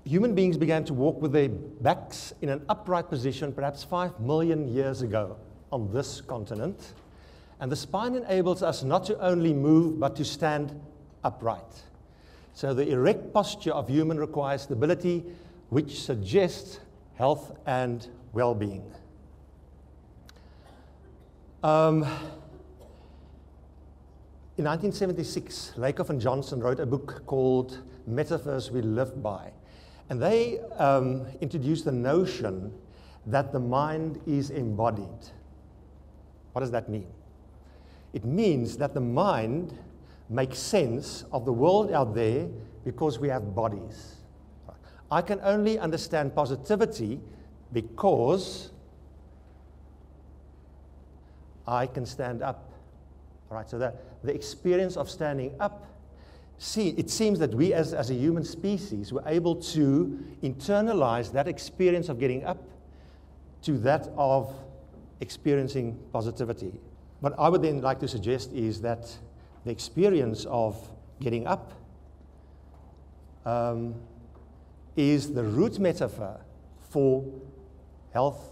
human beings began to walk with their backs in an upright position perhaps 5 million years ago on this continent. And the spine enables us not to only move, but to stand upright. So the erect posture of human requires stability, which suggests health and well-being. In 1976, Lakoff and Johnson wrote a book called Metaphors We Live By. And they introduced the notion that the mind is embodied. What does that mean? It means that the mind makes sense of the world out there because we have bodies. I can only understand positivity because I can stand up. All right, so the experience of standing up, it seems that we as a human species were able to internalize that experience of getting up to that of experiencing positivity. What I would then like to suggest is that the experience of getting up is the root metaphor for health,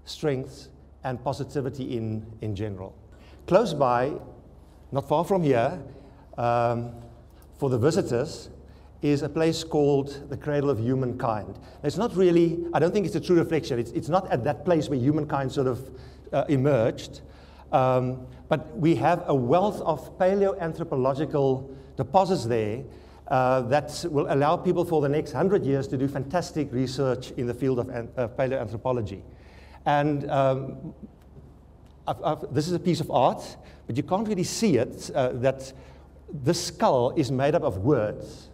strength, and positivity in general. Close by, not far from here, for the visitors, is a place called the Cradle of Humankind. It's not really, I don't think it's a true reflection. It's not at that place where humankind sort of emerged. But we have a wealth of paleoanthropological deposits there that will allow people for the next 100 years to do fantastic research in the field of paleoanthropology. And this is a piece of art, but you can't really see it, that this skull is made up of words.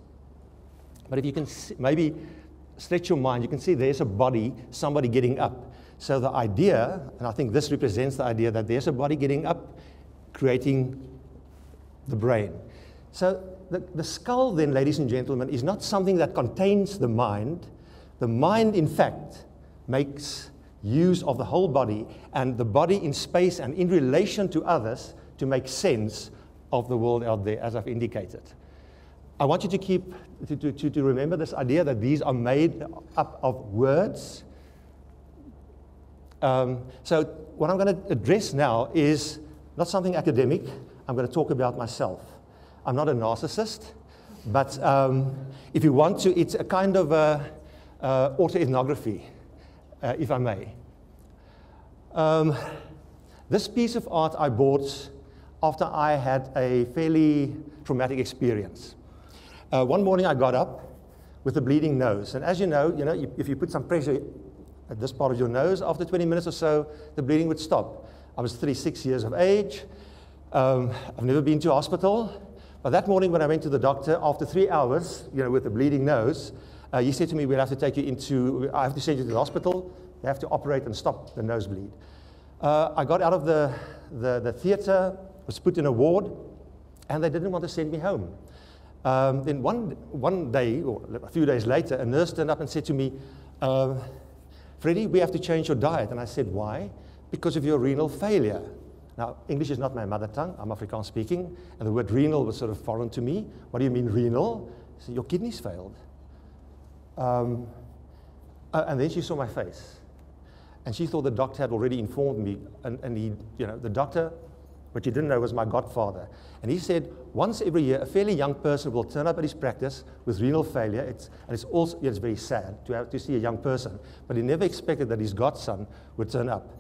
But if you can maybe stretch your mind, you can see there's a body, somebody getting up. So the idea, and I think this represents the idea, that there's a body getting up, creating the brain. So the skull then, ladies and gentlemen, is not something that contains the mind. The mind, in fact, makes use of the whole body, and the body in space and in relation to others to make sense of the world out there, as I've indicated. I want you to remember this idea that these are made up of words. So what I'm going to address now is not something academic. I'm going to talk about myself. I'm not a narcissist, but if you want to, it's a kind of autoethnography, if I may. This piece of art I bought after I had a fairly traumatic experience. One morning I got up with a bleeding nose, and as you know, if you put some pressure at this part of your nose, after 20 minutes or so, the bleeding would stop. I was 36 years of age. I've never been to a hospital. But that morning when I went to the doctor, after 3 hours, with a bleeding nose, he said to me, I have to send you to the hospital. They have to operate and stop the nosebleed. I got out of the theater, was put in a ward, and they didn't want to send me home. Then one day, or a few days later, a nurse turned up and said to me, Freddie, we have to change your diet. And I said, why? Because of your renal failure. Now, English is not my mother tongue. I'm Afrikaans speaking. And the word renal was sort of foreign to me. What do you mean renal? I said, your kidneys failed. And then she saw my face. And she thought the doctor had already informed me. And he, the doctor, what you didn't know, was my godfather. And he said, once every year, a fairly young person will turn up at his practice with renal failure. It's very sad to see a young person. But he never expected that his godson would turn up.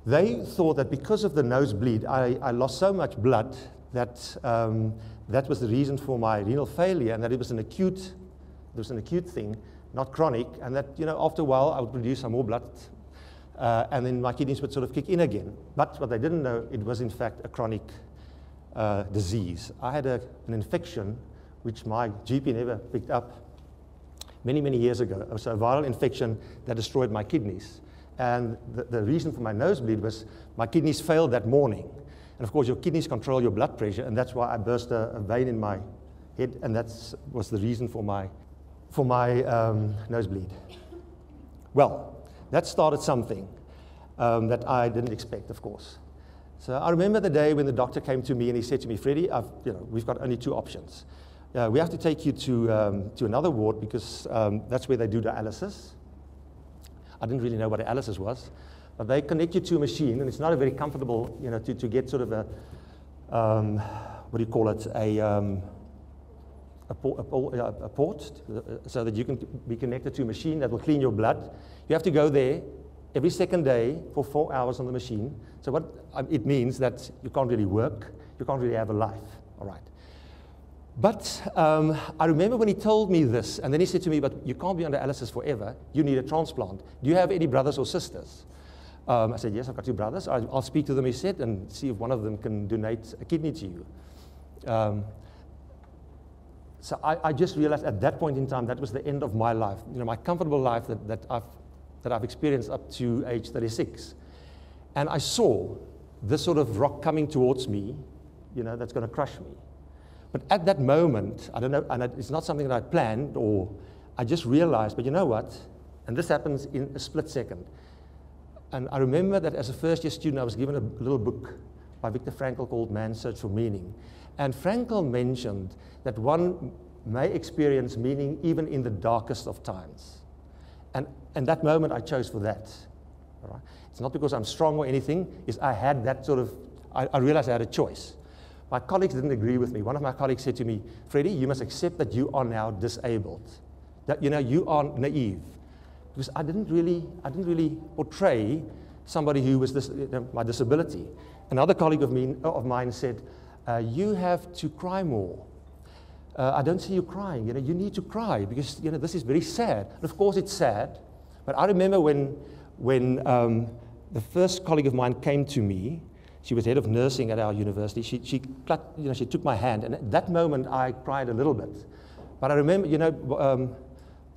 They thought that because of the nosebleed, I lost so much blood that that was the reason for my renal failure, and that it was an acute thing, not chronic, and that after a while I would produce some more blood, and then my kidneys would sort of kick in again. But what they didn't know, it was in fact a chronic disease. I had an infection which my GP never picked up many, many years ago. It was a viral infection that destroyed my kidneys. And the reason for my nosebleed was my kidneys failed that morning. And of course, your kidneys control your blood pressure, and that's why I burst a vein in my head, and that was the reason for my nosebleed. Well, that started something that I didn't expect, of course. So I remember the day when the doctor came to me and he said to me, Freddie, we've got only two options. we have to take you to another ward because that's where they do dialysis. I didn't really know what dialysis was, but they connect you to a machine, and it's not a very comfortable, to get sort of a, what do you call it, a port, so that you can be connected to a machine that will clean your blood. You have to go there every second day for 4 hours on the machine. So what it means that you can't really work, you can't really have a life, all right. But I remember when he told me this, and then he said to me, but you can't be on dialysis forever, you need a transplant. Do you have any brothers or sisters? I said, yes, I've got 2 brothers. I'll speak to them, he said, and see if one of them can donate a kidney to you. So I just realized at that point in time, that was the end of my life, my comfortable life that I've experienced up to age 36. And I saw this sort of rock coming towards me, that's going to crush me. But at that moment, I don't know, and it's not something that I planned, or I just realized, but you know what? And this happens in a split second. And I remember that as a first-year student, I was given a little book by Viktor Frankl called Man's Search for Meaning. And Frankl mentioned that one may experience meaning even in the darkest of times. And that moment I chose for that. All right? It's not because I'm strong or anything, it's I had that sort of, I realized I had a choice. My colleagues didn't agree with me. One of my colleagues said to me, Freddie, you must accept that you are now disabled. That, you are naive. Because I didn't really portray somebody who was my disability. Another colleague of mine said, you have to cry more. I don't see you crying. You need to cry because this is very sad. And of course, it's sad. But I remember when the first colleague of mine came to me. She was head of nursing at our university. She took my hand, and at that moment I cried a little bit. But I remember,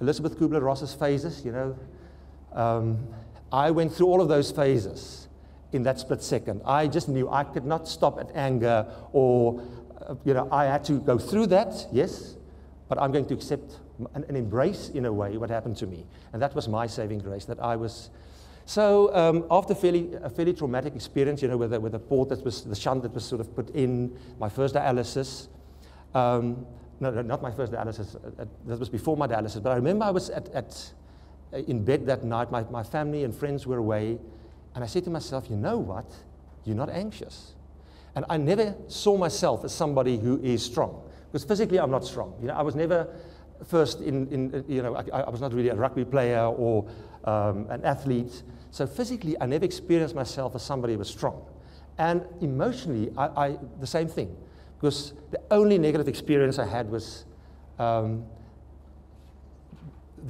Elizabeth Kubler-Ross's phases. I went through all of those phases in that split second. I just knew I could not stop at anger, or I had to go through that. Yes, but I'm going to accept and embrace in a way what happened to me, and that was my saving grace. That I was. So after a fairly traumatic experience, with the port that was, the shunt that was sort of put in, my first dialysis, no, not my first dialysis, that was before my dialysis, but I remember I was in bed that night, my family and friends were away, and I said to myself, you know what, you're not anxious. And I never saw myself as somebody who is strong, because physically I'm not strong. I was never first I was not really a rugby player or an athlete. So physically, I never experienced myself as somebody who was strong. And emotionally, I the same thing. Because the only negative experience I had was the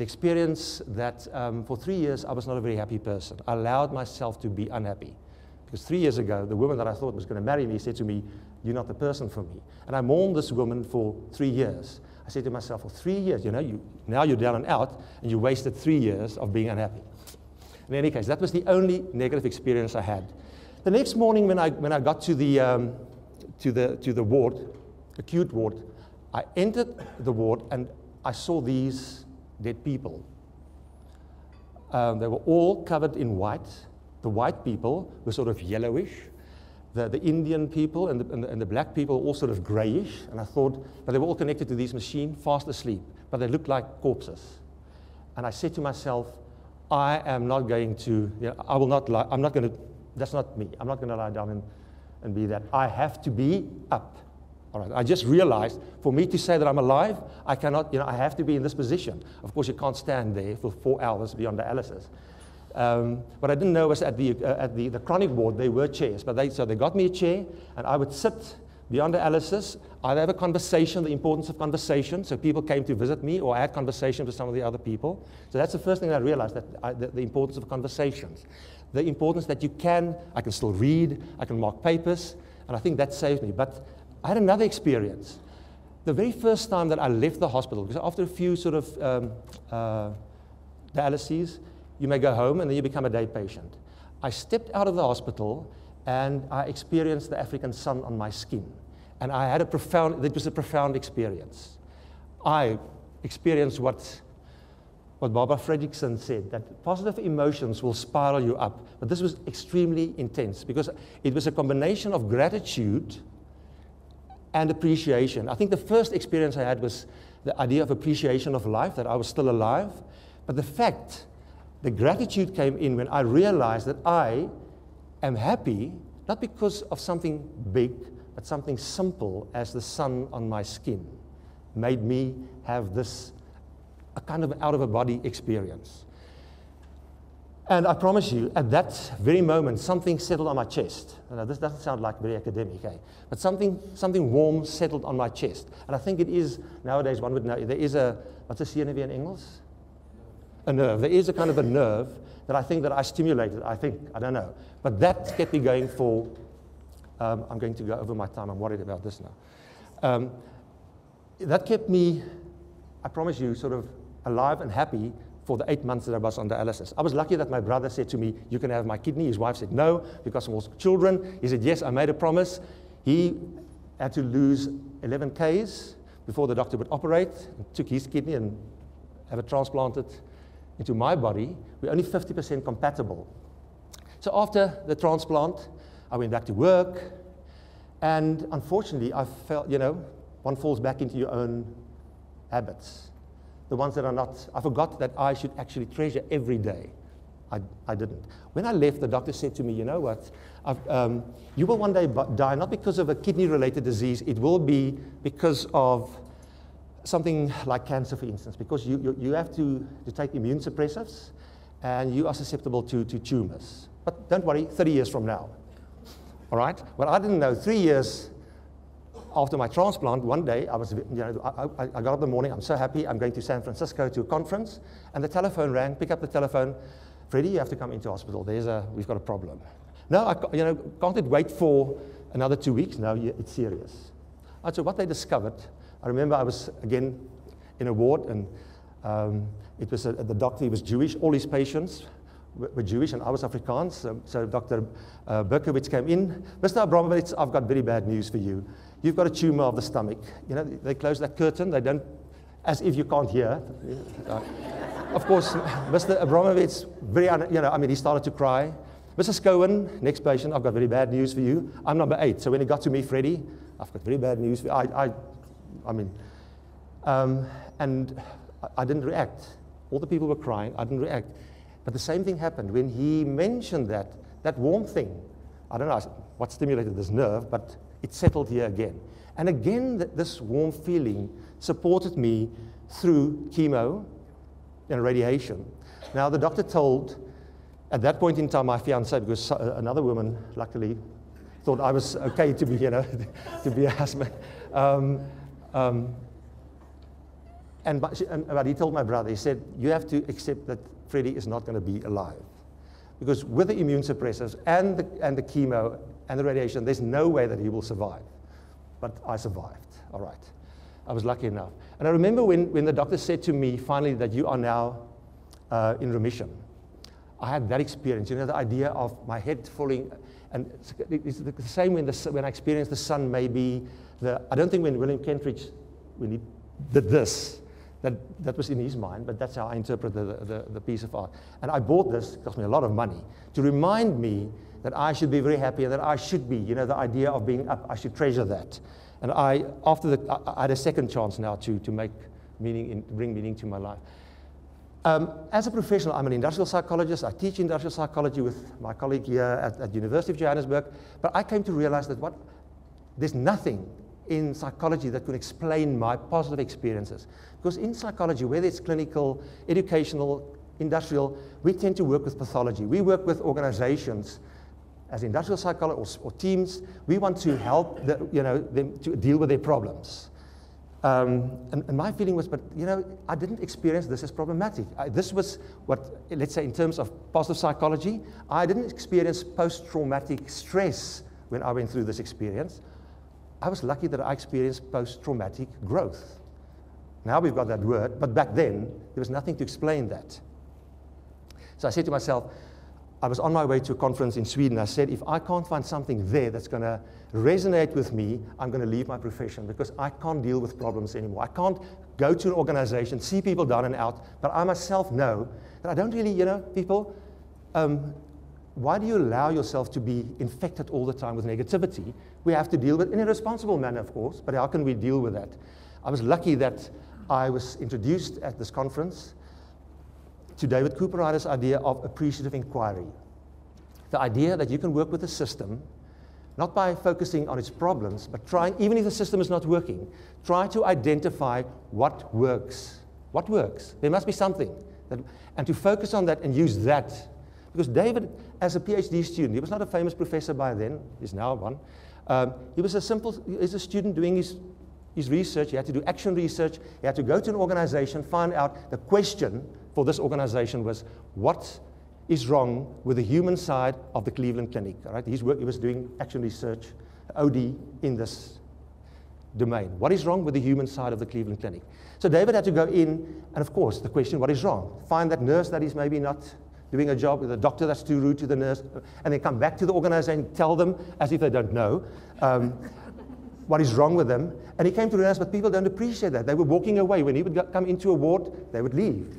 experience that for 3 years, I was not a very happy person. I allowed myself to be unhappy. Because 3 years ago, the woman that I thought was going to marry me said to me, you're not the person for me. And I mourned this woman for 3 years. I said to myself, for 3 years, now you're down and out, and you wasted 3 years of being unhappy. In any case, that was the only negative experience I had. The next morning, when I got to the ward, acute ward, I entered the ward and I saw these dead people. They were all covered in white. The white people were sort of yellowish. The Indian people and the black people were all sort of grayish, and I thought, but they were all connected to these machines, fast asleep, but they looked like corpses. And I said to myself, I am not going to, I will not lie, I'm not going to, that's not me. I'm not going to lie down and be that. I have to be up. All right. I just realized, for me to say that I'm alive, I cannot, I have to be in this position. Of course, you can't stand there for 4 hours beyond dialysis. What I didn't know was at the chronic ward, there were chairs. So they got me a chair, and I would sit beyond dialysis. I'd have a conversation, the importance of conversation. So people came to visit me, or I had conversation with some of the other people. So that's the first thing I realized, that the importance of conversations. The importance that I can still read, I can mark papers, and I think that saved me. But I had another experience. The very first time that I left the hospital, because after a few sort of dialyses, you may go home and then you become a day patient. I stepped out of the hospital and I experienced the African sun on my skin. And I had it was a profound experience. I experienced what Barbara Fredrickson said, that positive emotions will spiral you up. But this was extremely intense because it was a combination of gratitude and appreciation. I think the first experience I had was the idea of appreciation of life, that I was still alive. But the gratitude came in when I realized that I am happy, not because of something big, but something simple as the sun on my skin made me have this, a kind of out-of-a-body experience. And I promise you, at that very moment, something settled on my chest. Now, this doesn't sound like very academic, eh? But something warm settled on my chest. And I think it is, nowadays one would know, there is a, what's a CNV in Engels? A nerve. There is a kind of a nerve that I think that I stimulated, I don't know. But that kept me going for, I'm going to go over my time, I'm worried about this now. That kept me, I promise you, sort of alive and happy for the 8 months that I was on dialysis. I was lucky that my brother said to me, you can have my kidney. His wife said no, because of all children. He said, yes, I made a promise. He had to lose 11 Ks before the doctor would operate, and took his kidney and have it transplanted into my body. We're only 50% compatible. So after the transplant, I went back to work, and unfortunately, I felt, one falls back into your own habits. The ones that are not, I forgot that I should actually treasure every day. I didn't. When I left, the doctor said to me, you know what, you will one day die, not because of a kidney-related disease, it will be because of something like cancer, for instance, because you have to take immune suppressives, and you are susceptible to tumors. But don't worry, 30 years from now. All right? Well, I didn't know, 3 years after my transplant, one day, I got up in the morning, I'm so happy, I'm going to San Francisco to a conference, and the telephone rang, pick up the telephone, Freddie, you have to come into hospital, we've got a problem. No, can't it wait for another 2 weeks? No, it's serious. So what they discovered, I remember I was, again, in a ward, and it was the doctor, he was Jewish, all his patients were Jewish, and I was Afrikaans, so Dr. Berkowitz came in. Mr. Abramovitz, I've got very bad news for you. You've got a tumor of the stomach. They close that curtain, they don't, as if you can't hear. Of course, Mr. Abramovitz, he started to cry. Mrs. Cohen, next patient, I've got very bad news for you. I'm number 8, so when he got to me, Freddie, I've got very bad news for you. And I didn't react. All the people were crying, I didn't react. But the same thing happened when he mentioned that warm thing. I don't know what stimulated this nerve, but it settled here again. And again, this warm feeling supported me through chemo and radiation. Now, the doctor told, at that point in time, my fiancée, because another woman, luckily, thought I was okay to be, to be a husband. But he told my brother, he said, you have to accept that Freddie is not going to be alive. Because with the immune suppressors and the chemo and the radiation, there's no way that he will survive. But I survived, all right. I was lucky enough. And I remember when the doctor said to me, finally, that you are now in remission. I had that experience, the idea of my head falling. And it's the same when I experienced the sun, maybe. I don't think when William Kentridge, when he did this, that was in his mind, but that's how I interpret the piece of art. And I bought this, it cost me a lot of money, to remind me that I should be very happy and that I should be, the idea of being up, I should treasure that. And I had a second chance now to make meaning, bring meaning to my life. As a professional, I'm an industrial psychologist. I teach industrial psychology with my colleague here at University of Johannesburg. But I came to realize that there's nothing in psychology that could explain my positive experiences. Because in psychology, whether it's clinical, educational, industrial, we tend to work with pathology. We work with organizations as industrial psychologists or teams. We want to help them to deal with their problems. And my feeling was, I didn't experience this as problematic. This was what, let's say in terms of positive psychology, I didn't experience post-traumatic stress when I went through this experience. I was lucky that I experienced post-traumatic growth. Now we've got that word, but back then, there was nothing to explain that. So I said to myself, I was on my way to a conference in Sweden. I said, if I can't find something there that's going to resonate with me, I'm going to leave my profession because I can't deal with problems anymore. I can't go to an organization, see people down and out, but I myself know that I don't really, people, why do you allow yourself to be infected all the time with negativity? We have to deal with it in a responsible manner, of course, but how can we deal with that? I was lucky that I was introduced at this conference to David Cooperrider's idea of appreciative inquiry. The idea that you can work with a system, not by focusing on its problems, but trying, even if the system is not working, try to identify what works. What works? There must be something. And to focus on that and use that. Because David, as a PhD student, he was not a famous professor by then, he's now one. He was he's a student doing his research. He had to do action research. He had to go to an organization, find out the question for this organization was, what is wrong with the human side of the Cleveland Clinic? All right? He was doing action research, OD, in this domain. What is wrong with the human side of the Cleveland Clinic? So David had to go in, and of course, the question, what is wrong? Find that nurse that is maybe not doing a job, with a doctor that's too rude to the nurse, and then come back to the organization, tell them, as if they don't know, what is wrong with them. And he came to realize, but people don't appreciate that. They were walking away. When he would come into a ward, they would leave.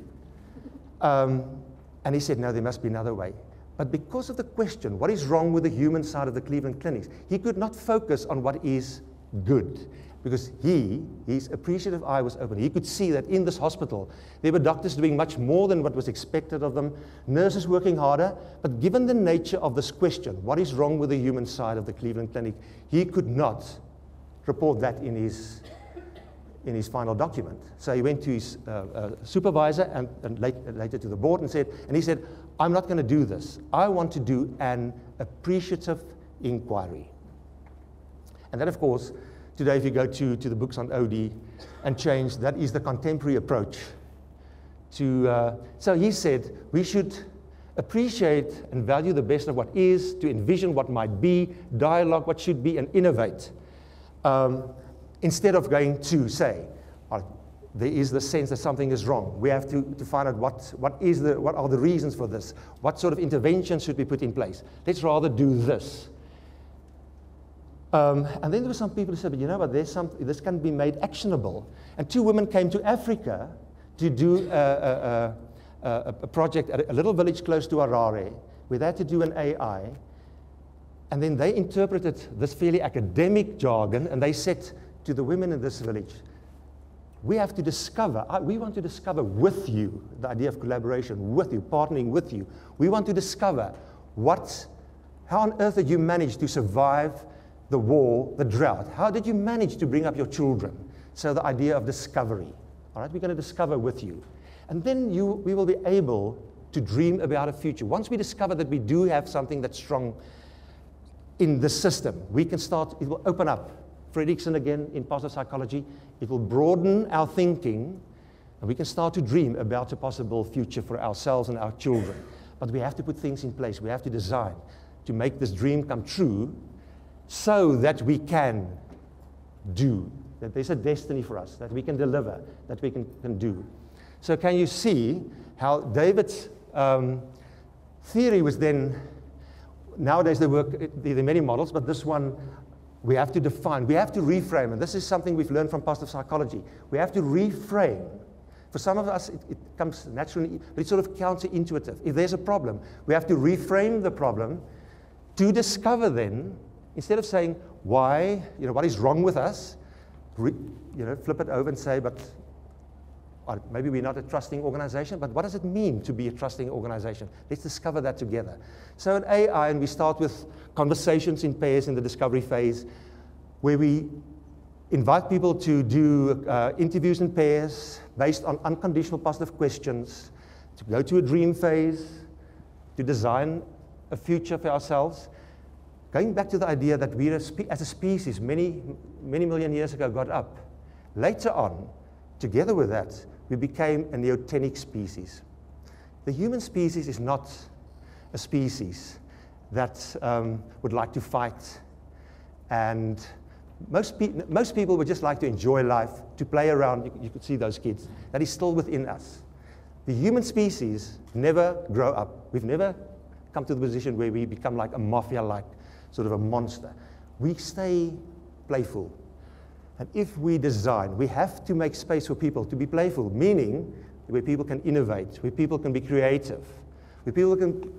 And he said, no, there must be another way. But because of the question, what is wrong with the human side of the Cleveland clinics, he could not focus on what is good. Because his appreciative eye was open. He could see that in this hospital, there were doctors doing much more than what was expected of them, nurses working harder. But given the nature of this question, what is wrong with the human side of the Cleveland clinic, he could not report that in his final document. So he went to his supervisor and later to the board and he said, I'm not going to do this. I want to do an appreciative inquiry. And that, of course, today if you go to the books on OD and change, that is the contemporary approach to, so he said, we should appreciate and value the best of what is, to envision what might be, dialogue what should be, and innovate. Instead of going to say, there is the sense that something is wrong. We have to find out what are the reasons for this. What sort of intervention should be put in place? Let's rather do this. And then there were some people who said, but you know what, this can be made actionable. And two women came to Africa to do a project at a little village close to Harare, where they had to do an AI. And then they interpreted this fairly academic jargon, and they said to the women in this village, we have to discover, we want to discover with you, the idea of collaboration with you, partnering with you. We want to discover how on earth did you manage to survive the war, the drought? How did you manage to bring up your children? So the idea of discovery. All right, we're going to discover with you. And then we will be able to dream about a future. Once we discover that we do have something that's strong in the system, we can start, it will open up. Freddie again in positive psychology, it will broaden our thinking, and we can start to dream about a possible future for ourselves and our children. But we have to put things in place. We have to design to make this dream come true so that we can do, that there's a destiny for us, that we can deliver, that we can do. So can you see how David's theory was then, nowadays there are many models, but this one we have to define, we have to reframe, and this is something we've learned from positive psychology. We have to reframe. For some of us, it comes naturally, but it's sort of counterintuitive. If there's a problem, we have to reframe the problem to discover then, instead of saying, why, what is wrong with us, flip it over and say, but maybe we're not a trusting organization, but what does it mean to be a trusting organization? Let's discover that together. So in AI, and we start with conversations in pairs in the discovery phase, where we invite people to do interviews in pairs based on unconditional positive questions, to go to a dream phase, to design a future for ourselves. Going back to the idea that we as a species, many million years ago, got up. Later on, together with that, we became a neotenic species. The human species is not a species that would like to fight, and most people would just like to enjoy life, to play around. You could see those kids. That is still within us. The human species never grow up. We've never come to the position where we become like a mafia-like sort of a monster. We stay playful. And if we design, we have to make space for people to be playful, meaning where people can innovate, where people can be creative, where people can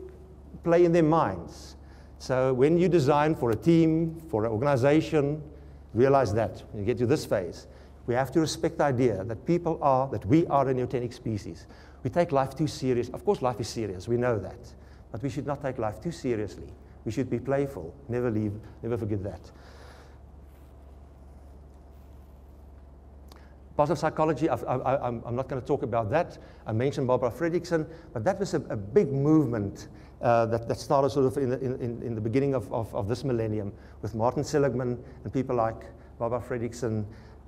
play in their minds. So when you design for a team, for an organization, realize that when you get to this phase, we have to respect the idea that that we are a neotenic species. We take life too serious. Of course, life is serious. We know that. But we should not take life too seriously. We should be playful. Never forget that. Positive psychology, I'm not going to talk about that. I mentioned Barbara Fredrickson, but that was a big movement that started sort of in the beginning of this millennium with Martin Seligman and people like Barbara Fredrickson,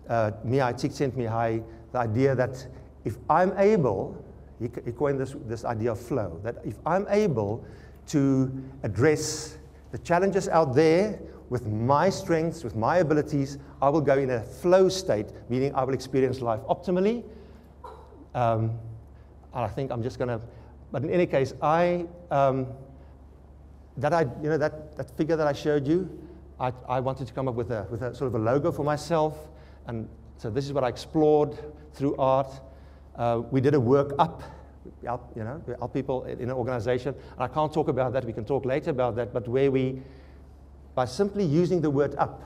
Mihai Csikszentmihalyi, the idea that if I'm able, he coined this idea of flow, that if I'm able to address the challenges out there with my strengths, with my abilities, I will go in a flow state, meaning I will experience life optimally. And I think I'm just going to, but in any case, that figure that I showed you, I wanted to come up with a sort of a logo for myself, and so this is what I explored through art. We did a work up. We help people in an organization, and I can't talk about that. We can talk later about that, but where we, by simply using the word up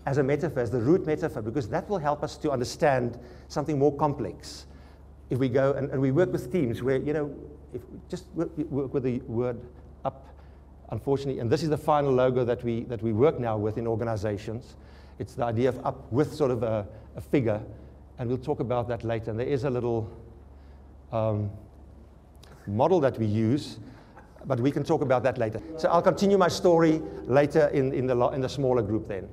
as a metaphor, as the root metaphor, because that will help us to understand something more complex. If we go and we work with teams where, if we just work with the word up, unfortunately, and this is the final logo that we work now with in organizations. It's the idea of up with sort of a figure, and we'll talk about that later. And there is a little model that we use, but we can talk about that later. So I'll continue my story later in the smaller group then.